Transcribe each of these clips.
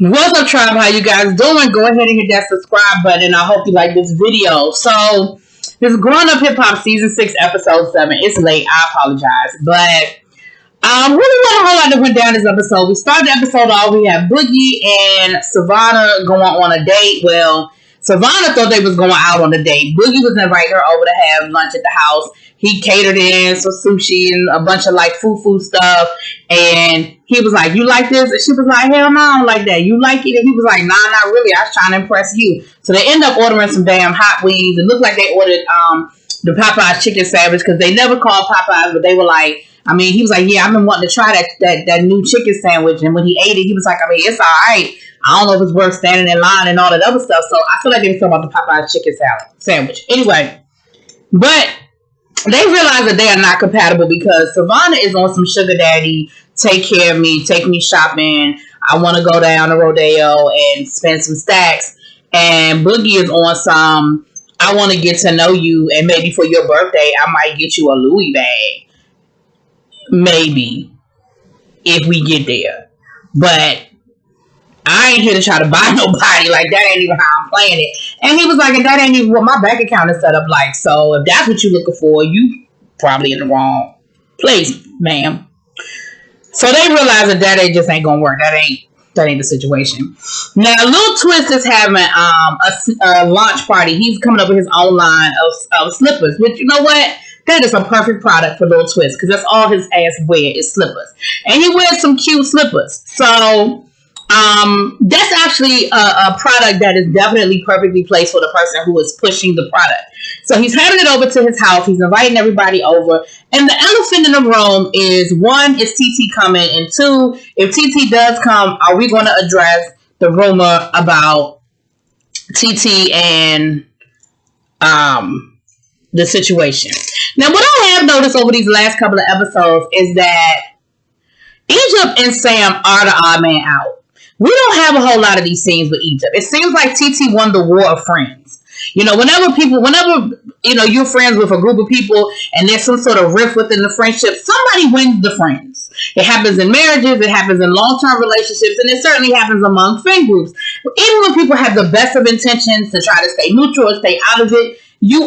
What's up, tribe? How you guys doing? Go ahead and hit that subscribe button, and I hope you like this video. So, this is Growing Up Hip Hop Season 6, Episode 7. It's late. I apologize. But, really not a whole lot that went down this episode. We started the episode off. We have Boogie and Savannah going on a date. Well, Savannah thought they was going out on a date. Boogie was inviting her over to have lunch at the house. He catered in some sushi and a bunch of like food stuff. And he was like, "You like this?" And she was like, "Hell no, I don't like that. You like it?" And he was like, "Nah, not really. I was trying to impress you." So they end up ordering some damn hot wings. It looked like they ordered the Popeyes chicken sandwich because they never called Popeyes, but they were like, he was like, "Yeah, I've been wanting to try that new chicken sandwich." And when he ate it, he was like, "It's all right. I don't know if it's worth standing in line and all that other stuff." So I feel like they were talking about the Popeyes chicken sandwich. Anyway, but they realize that they are not compatible because Savannah is on some sugar daddy, take care of me, take me shopping, I want to go down to Rodeo and spend some stacks. And Boogie is on some, I want to get to know you, and maybe for your birthday, I might get you a Louis bag. Maybe. If we get there. But I ain't here to try to buy nobody. Like, that ain't even how I'm playing it. And he was like, and that ain't even what my bank account is set up like. So if that's what you're looking for, you probably in the wrong place, ma'am. So they realize that just ain't gonna work. That ain't the situation. Now, Lil Twist is having a launch party. He's coming up with his own line of slippers, which, you know what? That is a perfect product for Lil Twist because that's all his ass wear is slippers. And he wears some cute slippers. So that's actually a product that is definitely perfectly placed for the person who is pushing the product. So he's handing it over to his house. He's inviting everybody over. And the elephant in the room is, one, is TT coming? And two, if TT does come, are we going to address the rumor about TT and the situation? Now, what I have noticed over these last couple of episodes is that Egypt and Sam are the odd man out. We don't have a whole lot of these scenes with Egypt. It seems like TT won the war of friends. You know, whenever you're friends with a group of people and there's some sort of rift within the friendship, somebody wins the friends. It happens in marriages, it happens in long-term relationships, and it certainly happens among friend groups. Even when people have the best of intentions to try to stay neutral or stay out of it, you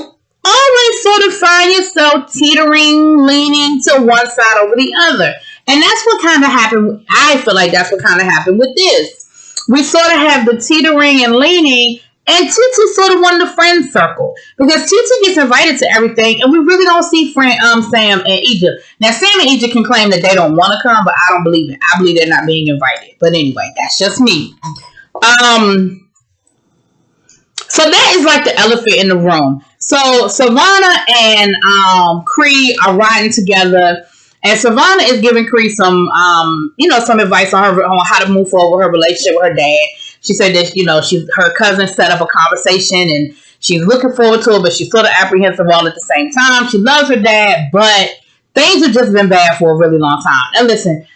always sort of find yourself teetering, leaning to one side over the other. And that's what kind of happened. I feel like that's what kind of happened with this. We sort of have the teetering and leaning, and TT sort of won the friend circle because TT gets invited to everything, and we really don't see Sam and Egypt. Now, Sam and Egypt can claim that they don't want to come, but I don't believe it. I believe they're not being invited. But anyway, that's just me. So that is like the elephant in the room. So Savannah and Cree are riding together. And Savannah is giving Cree some advice on how to move forward with her relationship with her dad. She said that, her cousin set up a conversation and she's looking forward to it, but she's sort of apprehensive all at the same time. She loves her dad, but things have just been bad for a really long time. And listen,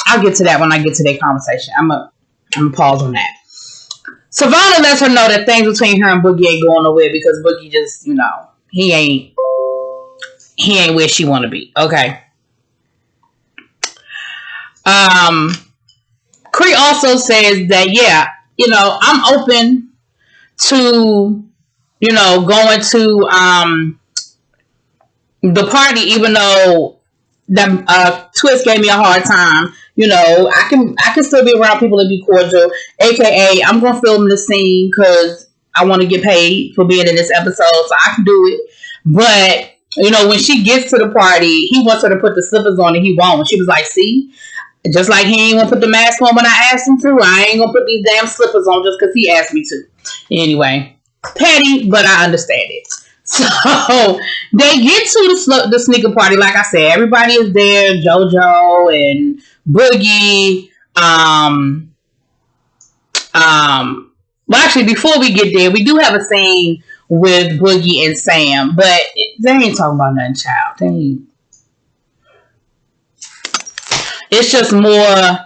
I'll get to that when I get to their conversation. I'm gonna pause on that. Savannah lets her know that things between her and Boogie ain't going nowhere because Boogie just, he ain't where she want to be. Okay. Cree also says that, I'm open to, going to the party, even though that Twist gave me a hard time. I can still be around people and be cordial. AKA, I'm gonna film the scene because I want to get paid for being in this episode, so I can do it. But when she gets to the party, he wants her to put the slippers on and he won't. And she was like, "See, just like he ain't gonna put the mask on when I asked him to, I ain't gonna put these damn slippers on just because he asked me to." Anyway, petty, but I understand it. So they get to the sneaker party. Like I said, everybody is there. JoJo and Boogie. Well, actually, before we get there, we do have a scene with Boogie and Sam, but they ain't talking about nothing, child. It's just more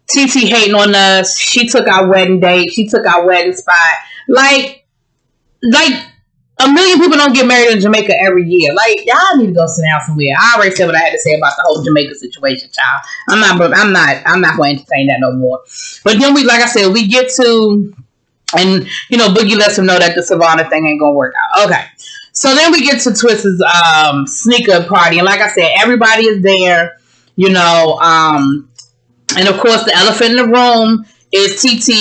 TT hating on us. She took our wedding date. She took our wedding spot. Like, a million people don't get married in Jamaica every year. Like, y'all need to go sit down somewhere. I already said what I had to say about the whole Jamaica situation, child. I'm not going to entertain that no more. But then like I said, we get to, and Boogie lets him know that the Savannah thing ain't gonna work out. Okay, so then we get to Twist's sneaker party, and like I said, everybody is there. And of course, the elephant in the room is TT,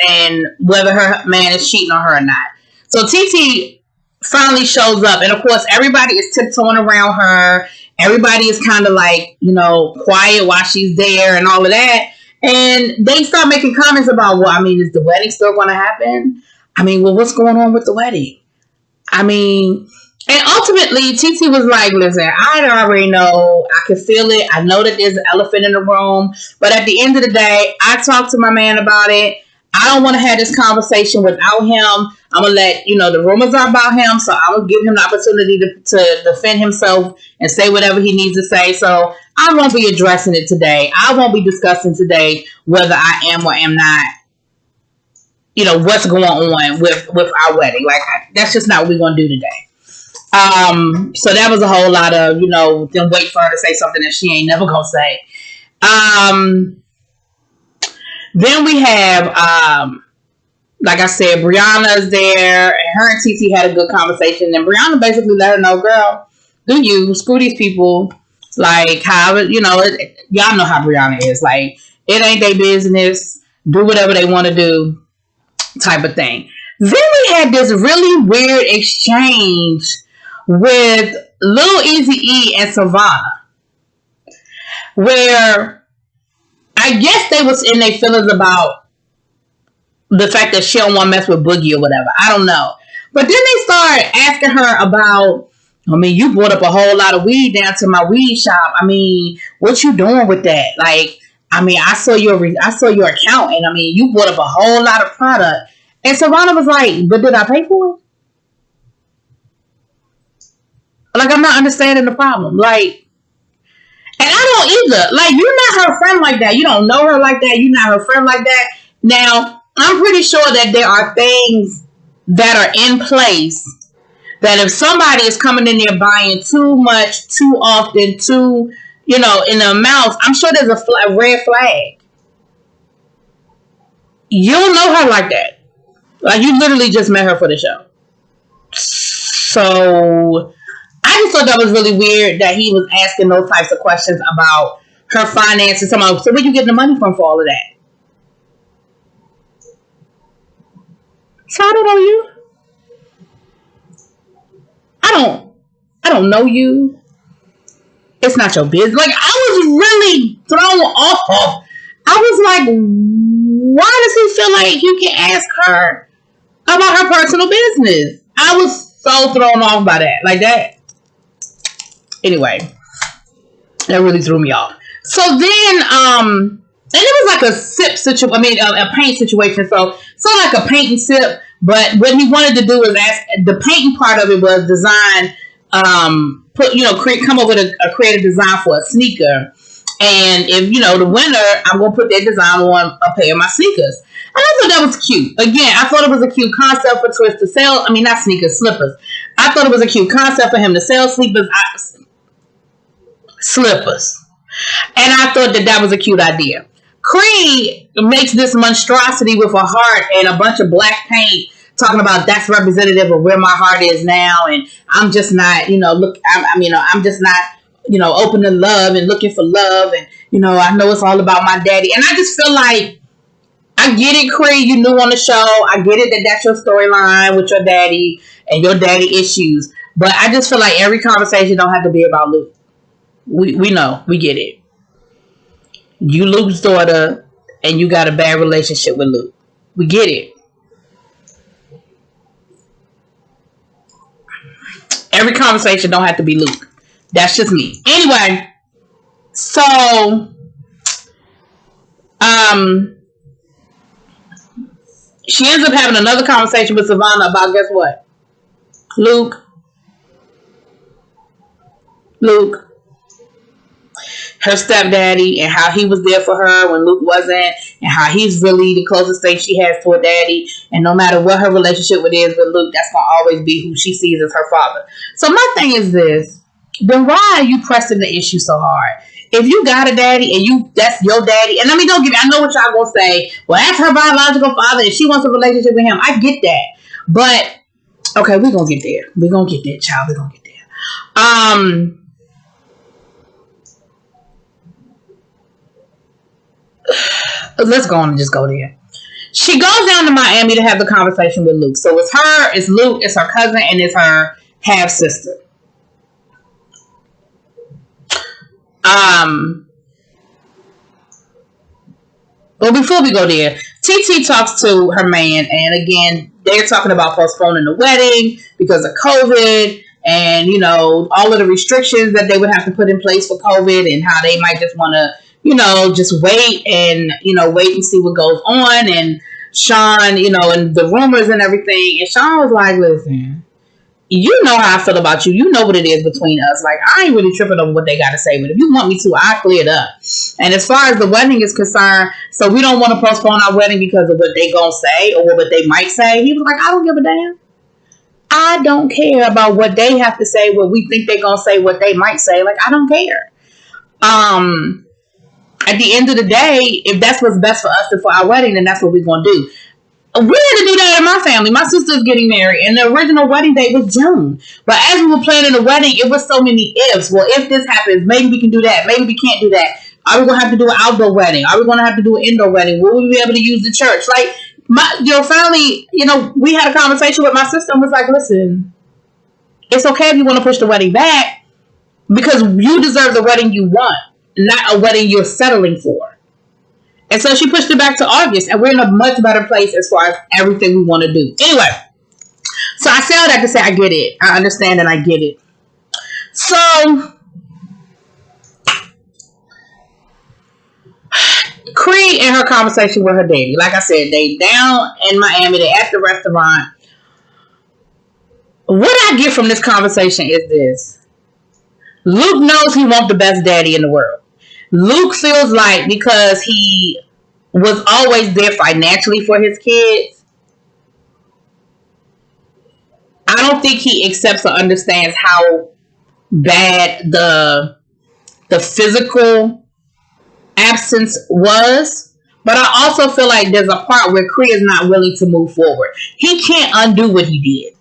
and whether her man is cheating on her or not. So TT finally shows up, and of course, everybody is tiptoeing around her. Everybody is kind of like, quiet while she's there and all of that. And they start making comments about, well, is the wedding still going to happen? What's going on with the wedding? And ultimately, TT was like, listen, I already know. I can feel it. I know that there's an elephant in the room. But at the end of the day, I talked to my man about it. I don't want to have this conversation without him. I'm going to let, the rumors are about him. So I'm going to give him the opportunity to defend himself and say whatever he needs to say. So I won't be addressing it today. I won't be discussing today whether I am or am not, what's going on with our wedding. Like, that's just not what we're going to do today. So that was a whole lot of, them wait for her to say something that she ain't never gonna say. Then we have, like I said, Brianna's there, and her and TT had a good conversation, and Brianna basically let her know, girl, do you, screw these people, like, how, y'all know how Brianna is, like, it ain't their business, do whatever they want to do, type of thing. Then we had this really weird exchange with Lil Eazy-E and Savannah, where I guess they was in their feelings about the fact that she don't want to mess with Boogie or whatever. I don't know. But then they started asking her about, you brought up a whole lot of weed down to my weed shop. What you doing with that? Like, I saw your account, and you brought up a whole lot of product. And Savannah was like, but did I pay for it? Like, I'm not understanding the problem. Like, and I don't either. Like, you're not her friend like that. You don't know her like that. You're not her friend like that. Now, I'm pretty sure that there are things that are in place that if somebody is coming in there buying too much, too often, too, in the amounts, I'm sure there's a red flag. You don't know her like that. Like, you literally just met her for the show. So I just thought that was really weird that he was asking those types of questions about her finances. So where you getting the money from for all of that? So I don't know you. I don't know you. It's not your business. Like, I was really thrown off. I was like, why does he feel like you can ask her about her personal business? I was so thrown off by that. Like that. Anyway, that really threw me off. So then, and it was like a sip situation. A paint situation. So like a paint and sip. But what he wanted to do was ask. The painting part of it was design. Come up with a creative design for a sneaker. And if the winner, I'm gonna put that design on a pair of my sneakers. And I thought that was cute. Again, I thought it was a cute concept for Twist to sell. Not sneakers, slippers. I thought it was a cute concept for him to sell slippers. And I thought that was a cute idea. Creed makes this monstrosity with a heart and a bunch of black paint, talking about that's representative of where my heart is now, and I'm just not, I'm just not, open to love and looking for love, and I know it's all about my daddy, and I just feel like I get it, Creed. You new on the show. I get it that that's your storyline with your daddy and your daddy issues, but I just feel like every conversation don't have to be about Luke. We know, we get it. You Luke's daughter, and you got a bad relationship with Luke. We get it. Every conversation don't have to be Luke. That's just me. Anyway, so she ends up having another conversation with Savannah about, guess what? Luke, her stepdaddy, and how he was there for her when Luke wasn't, and how he's really the closest thing she has to her daddy. And no matter what her relationship with Luke, that's going to always be who she sees as her father. So my thing is this. Then why are you pressing the issue so hard? If you got a daddy and that's your daddy, and don't get me, I know what y'all gonna say. Well, that's her biological father and she wants a relationship with him. I get that. But, okay, we're gonna get there. We're gonna get there, child. We're gonna get there. Let's go on and just go there. She goes down to Miami to have the conversation with Luke. So it's her, it's Luke, it's her cousin, and it's her half-sister. But before we go there, TT talks to her man, and again, they're talking about postponing the wedding because of COVID and, all of the restrictions that they would have to put in place for COVID and how they might just want to, just wait and, wait and see what goes on. And Sean, and the rumors and everything. And Sean was like, listen, you know how I feel about you. You know what it is between us. Like, I ain't really tripping over what they got to say. But if you want me to, I'll clear it up. And as far as the wedding is concerned, so we don't want to postpone our wedding because of what they going to say or what they might say. He was like, I don't give a damn. I don't care about what they have to say, what we think they're going to say, what they might say. Like, I don't care. At the end of the day, if that's what's best for us and for our wedding, then that's what we're going to do. We had to do that in my family. My sister's getting married, and the original wedding date was June. But as we were planning the wedding, it was so many ifs. Well, if this happens, maybe we can do that. Maybe we can't do that. Are we going to have to do an outdoor wedding? Are we going to have to do an indoor wedding? Will we be able to use the church? Like, your family, we had a conversation with my sister and was like, listen, it's okay if you want to push the wedding back because you deserve the wedding you want, not a wedding you're settling for. And so she pushed it back to August, and we're in a much better place as far as everything we want to do. Anyway, so I say all that to say I get it. I understand and I get it. So, Cree in her conversation with her daddy, like I said, they down in Miami, they at the restaurant. What I get from this conversation is this. Luke knows he wants the best daddy in the world. Luke feels like because he was always there financially for his kids, I don't think he accepts or understands how bad the physical absence was. But I also feel like there's a part where Cree is not willing to move forward. He can't undo what he did.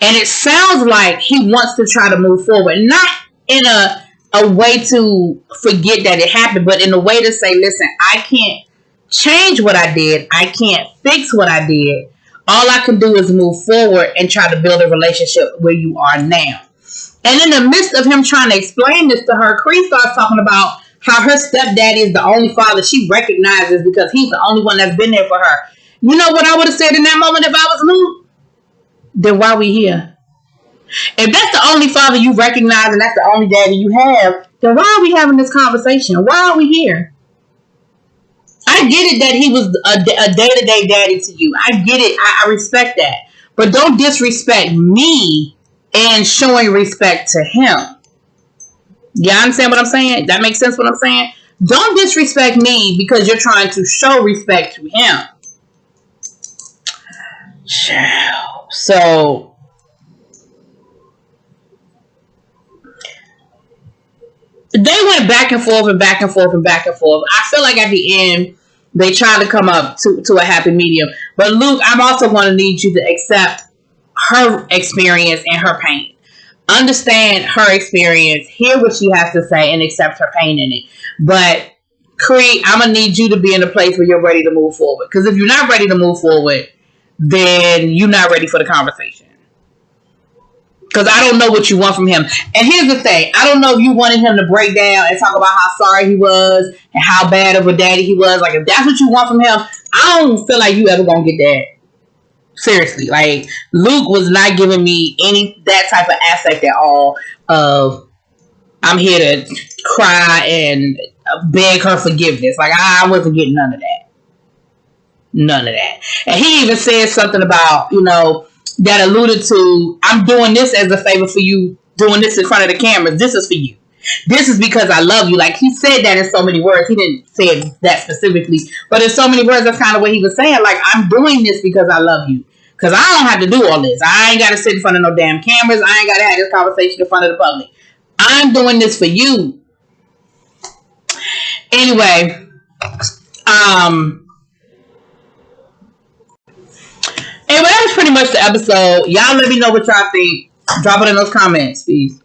And it sounds like he wants to try to move forward. Not in a way to forget that it happened, but in a way to say, listen, I can't change what I did. I can't fix what I did. All I can do is move forward and try to build a relationship where you are now. And in the midst of him trying to explain this to her, Cree starts talking about how her stepdaddy is the only father she recognizes because he's the only one that's been there for her. You know what I would have said in that moment if I was Luke? Then why we here? If that's the only father you recognize and that's the only daddy you have, then why are we having this conversation? Why are we here? I get it that he was a day-to-day daddy to you. I get it. I respect that. But don't disrespect me and showing respect to him. You understand what I'm saying? That makes sense what I'm saying? Don't disrespect me because you're trying to show respect to him. So they went back and forth and back and forth and back and forth. I feel like at the end, they tried to come up to a happy medium. But Luke, I'm also going to need you to accept her experience and her pain. Understand her experience, hear what she has to say, and accept her pain in it. But, Cree, I'm going to need you to be in a place where you're ready to move forward. Because if you're not ready to move forward, then you're not ready for the conversation. Because I don't know what you want from him. And here's the thing. I don't know if you wanted him to break down and talk about how sorry he was and how bad of a daddy he was. Like, if that's what you want from him, I don't feel like you ever going to get that. Seriously. Like, Luke was not giving me that type of aspect at all of, I'm here to cry and beg her forgiveness. Like, I wasn't getting none of that. None of that. And he even said something about, that alluded to, I'm doing this as a favor for you, doing this in front of the cameras. This is for you. This is because I love you. Like, he said that in so many words. He didn't say it that specifically, but in so many words, that's kind of what he was saying. Like, I'm doing this because I love you. Because I don't have to do all this. I ain't got to sit in front of no damn cameras. I ain't got to have this conversation in front of the public. I'm doing this for you. Anyway, anyway, that was pretty much the episode. Y'all let me know what y'all think. Drop it in those comments, please.